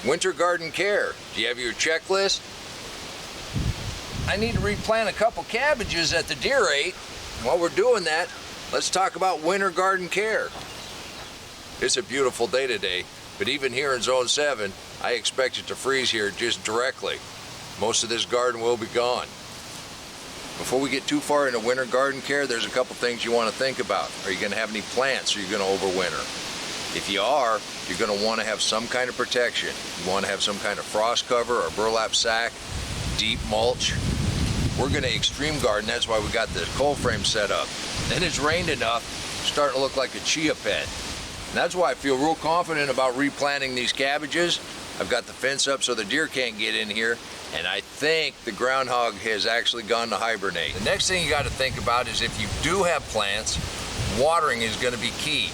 Winter garden care. Do you have your checklist? I need to replant a couple cabbages that the deer ate. While we're doing that, let's talk about winter garden care. It's a beautiful day today, but even here in Zone 7, I expect it to freeze here just directly. Most of this garden will be gone. Before we get too far into winter garden care, there's a couple things you want to think about. Are you going to have any plants or are you going to overwinter? If you are, you're going to want to have some kind of protection. You want to have some kind of frost cover or burlap sack, deep mulch. We're going to extreme garden, that's why we got the cold frame set up. Then it's rained enough, it's starting to look like a chia pet. And that's why I feel real confident about replanting these cabbages. I've got the fence up so the deer can't get in here, and I think the groundhog has actually gone to hibernate. The next thing you got to think about is if you do have plants, watering is going to be key.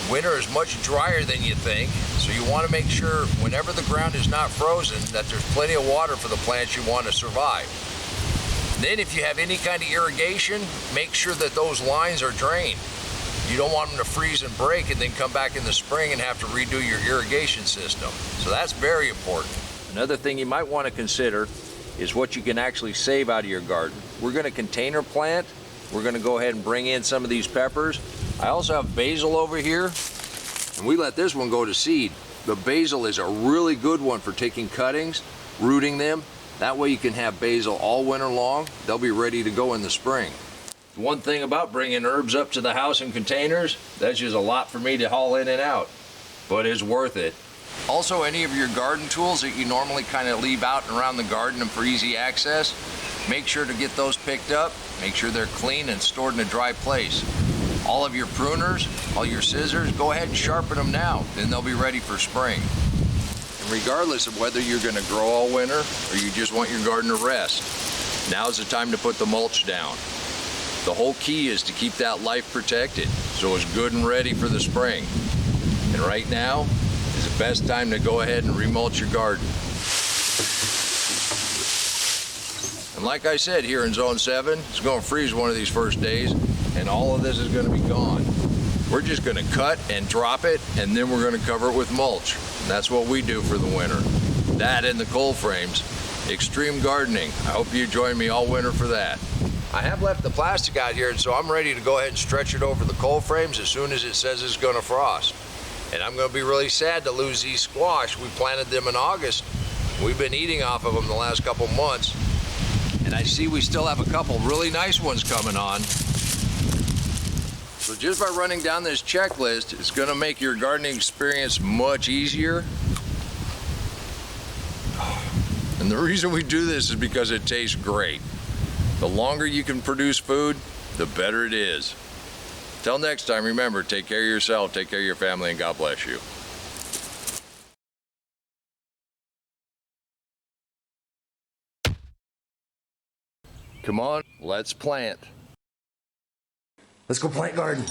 Winter is much drier than you think, so you want to make sure whenever the ground is not frozen that there's plenty of water for the plants you want to survive. Then if you have any kind of irrigation, make sure that those lines are drained. You don't want them to freeze and break and then come back in the spring and have to redo your irrigation system. So that's very important. Another thing you might want to consider is what you can actually save out of your garden. We're going to container plant. We're going to go ahead and bring in some of these peppers. I also have basil over here, and we let this one go to seed. The basil is a really good one for taking cuttings, rooting them. That way you can have basil all winter long. They'll be ready to go in the spring. One thing about bringing herbs up to the house in containers, that's just a lot for me to haul in and out, but it's worth it. Also, any of your garden tools that you normally kind of leave out and around the garden and for easy access, make sure to get those picked up. Make sure they're clean and stored in a dry place. All of your pruners, all your scissors, go ahead and sharpen them now, then they'll be ready for spring. And regardless of whether you're going to grow all winter or you just want your garden to rest, now's the time to put the mulch down. The whole key is to keep that life protected so it's good and ready for the spring. And right now is the best time to go ahead and remulch your garden. And like I said, here in Zone 7, it's going to freeze one of these first days and all of this is going to be gone. We're just going to cut and drop it, and then we're going to cover it with mulch. And that's what we do for the winter. That and the cold frames. Extreme gardening. I hope you join me all winter for that. I have left the plastic out here, so I'm ready to go ahead and stretch it over the cold frames as soon as it says it's going to frost. And I'm going to be really sad to lose these squash. We planted them in August. We've been eating off of them the last couple months. And I see we still have a couple really nice ones coming on. So just by running down this checklist, it's going to make your gardening experience much easier. And the reason we do this is because it tastes great. The longer you can produce food, the better it is. Till next time, remember, take care of yourself, take care of your family, and God bless you. Come on, let's plant. Let's go plant garden.